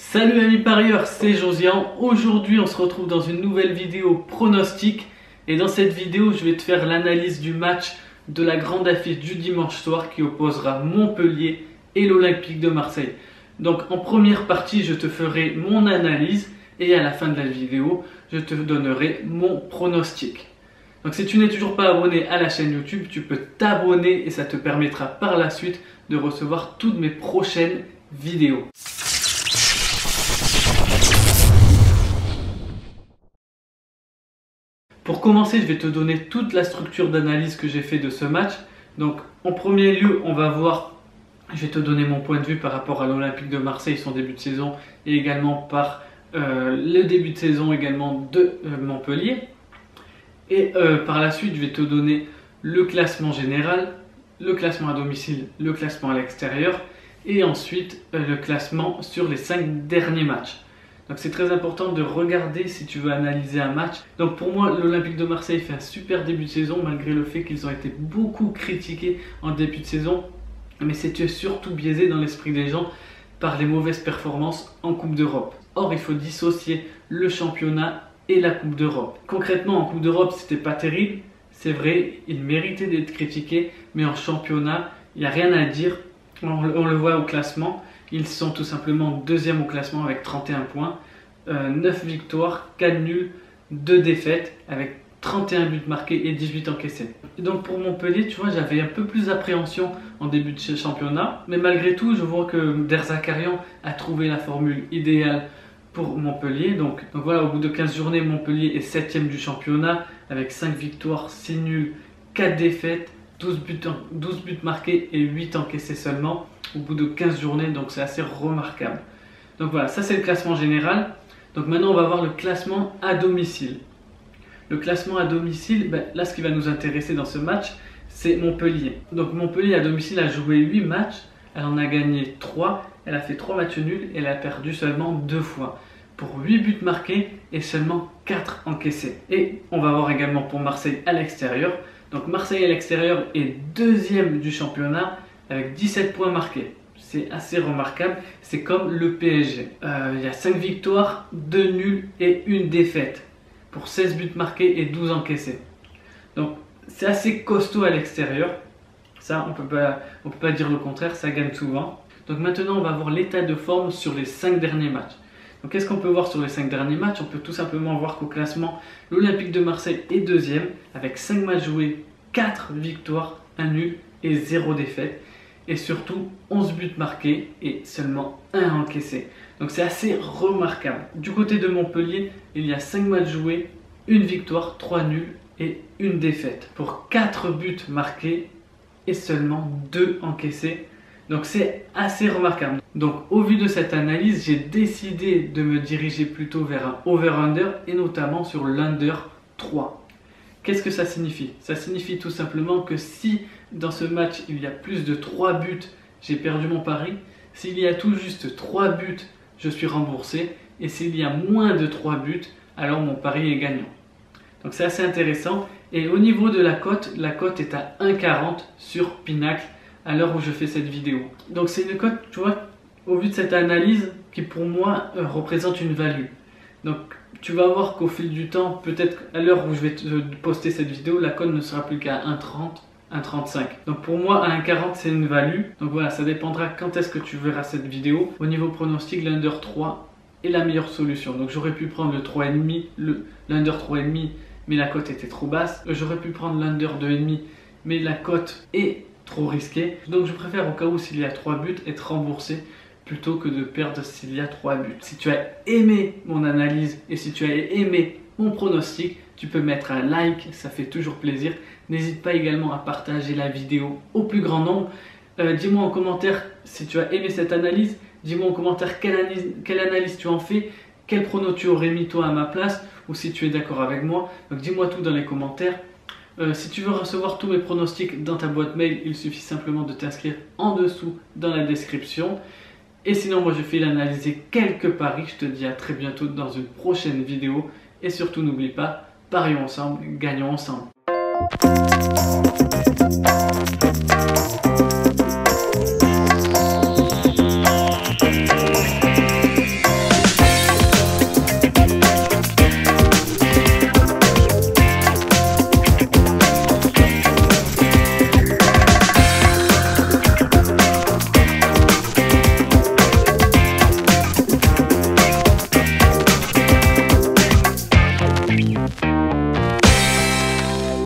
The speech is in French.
Salut amis parieurs, c'est Josian. Aujourd'hui on se retrouve dans une nouvelle vidéo pronostic. Et dans cette vidéo je vais te faire l'analyse du match de la grande affiche du dimanche soir qui opposera Montpellier et l'Olympique de Marseille. Donc en première partie je te ferai mon analyse et à la fin de la vidéo je te donnerai mon pronostic. Donc si tu n'es toujours pas abonné à la chaîne YouTube, tu peux t'abonner et ça te permettra par la suite de recevoir toutes mes prochaines vidéos. Pour commencer, je vais te donner toute la structure d'analyse que j'ai fait de ce match. Donc en premier lieu, je vais te donner mon point de vue par rapport à l'Olympique de Marseille, son début de saison, et également par le début de saison également de Montpellier. Et par la suite, je vais te donner le classement général, le classement à domicile, le classement à l'extérieur, et ensuite le classement sur les 5 derniers matchs. Donc c'est très important de regarder si tu veux analyser un match. Donc pour moi, l'Olympique de Marseille fait un super début de saison malgré le fait qu'ils ont été beaucoup critiqués en début de saison. Mais c'était surtout biaisé dans l'esprit des gens par les mauvaises performances en Coupe d'Europe. Or, il faut dissocier le championnat et la Coupe d'Europe. Concrètement, en Coupe d'Europe, c'était pas terrible. C'est vrai, ils méritaient d'être critiqués. Mais en championnat, il n'y a rien à dire. On le voit au classement. Ils sont tout simplement deuxième au classement avec 31 points, 9 victoires, 4 nuls, 2 défaites avec 31 buts marqués et 18 encaissés. Et donc pour Montpellier, tu vois, j'avais un peu plus d'appréhension en début de championnat. Mais malgré tout, je vois que Derzakarian a trouvé la formule idéale pour Montpellier. Donc voilà, au bout de 15 journées, Montpellier est 7e du championnat avec 5 victoires, 6 nuls, 4 défaites, 12 buts marqués et 8 encaissés seulement au bout de 15 journées, donc c'est assez remarquable. Donc voilà, ça c'est le classement général. Donc maintenant on va voir le classement à domicile. Le classement à domicile, là ce qui va nous intéresser dans ce match, c'est Montpellier. Donc Montpellier à domicile a joué 8 matchs, elle en a gagné 3, elle a fait 3 matchs nuls et elle a perdu seulement 2 fois. Pour 8 buts marqués et seulement 4 encaissés. Et on va voir également pour Marseille à l'extérieur. Donc Marseille à l'extérieur est deuxième du championnat avec 17 points marqués. C'est assez remarquable. C'est comme le PSG. Il y a 5 victoires, 2 nuls et 1 défaite. Pour 16 buts marqués et 12 encaissés. Donc c'est assez costaud à l'extérieur. Ça, on peut pas dire le contraire. Ça gagne souvent. Donc maintenant, on va voir l'état de forme sur les 5 derniers matchs. Donc qu'est-ce qu'on peut voir sur les 5 derniers matchs? On peut tout simplement voir qu'au classement, l'Olympique de Marseille est deuxième avec 5 matchs joués, 4 victoires, 1 nul et 0 défaite. Et surtout 11 buts marqués et seulement 1 encaissé. Donc c'est assez remarquable. Du côté de Montpellier, il y a 5 matchs joués, 1 victoire, 3 nuls et 1 défaite. Pour 4 buts marqués et seulement 2 encaissés. Donc c'est assez remarquable. Donc au vu de cette analyse, j'ai décidé de me diriger plutôt vers un over-under et notamment sur l'under 3. Qu'est-ce que ça signifie? Ça signifie tout simplement que si dans ce match il y a plus de 3 buts, j'ai perdu mon pari. S'il y a tout juste 3 buts, je suis remboursé. Et s'il y a moins de 3 buts, alors mon pari est gagnant. Donc c'est assez intéressant. Et au niveau de la cote est à 1,40 sur Pinacle à l'heure où je fais cette vidéo. Donc c'est une cote, tu vois, au vu de cette analyse, qui pour moi représente une value. Donc tu vas voir qu'au fil du temps, peut-être à l'heure où je vais te poster cette vidéo, la cote ne sera plus qu'à 1,30, 1,35. Donc pour moi, à 1,40 c'est une value. Donc voilà, ça dépendra quand est-ce que tu verras cette vidéo. Au niveau pronostic, l'under 3 est la meilleure solution. Donc j'aurais pu prendre le 3,5, l'under 3,5, mais la cote était trop basse. J'aurais pu prendre l'under 2,5, mais la cote est trop risquée. Donc je préfère au cas où s'il y a 3 buts être remboursé plutôt que de perdre s'il y a 3 buts. Si tu as aimé mon analyse et si tu as aimé mon pronostic, tu peux mettre un like, ça fait toujours plaisir. N'hésite pas également à partager la vidéo au plus grand nombre. Dis-moi en commentaire si tu as aimé cette analyse. Dis-moi en commentaire quelle analyse tu en fais, quel prono tu aurais mis toi à ma place ou si tu es d'accord avec moi. Donc dis-moi tout dans les commentaires. Si tu veux recevoir tous mes pronostics dans ta boîte mail, il suffit simplement de t'inscrire en dessous dans la description. Et sinon, moi je fais l'analyser quelques paris. Je te dis à très bientôt dans une prochaine vidéo. Et surtout, n'oublie pas, parions ensemble, gagnons ensemble.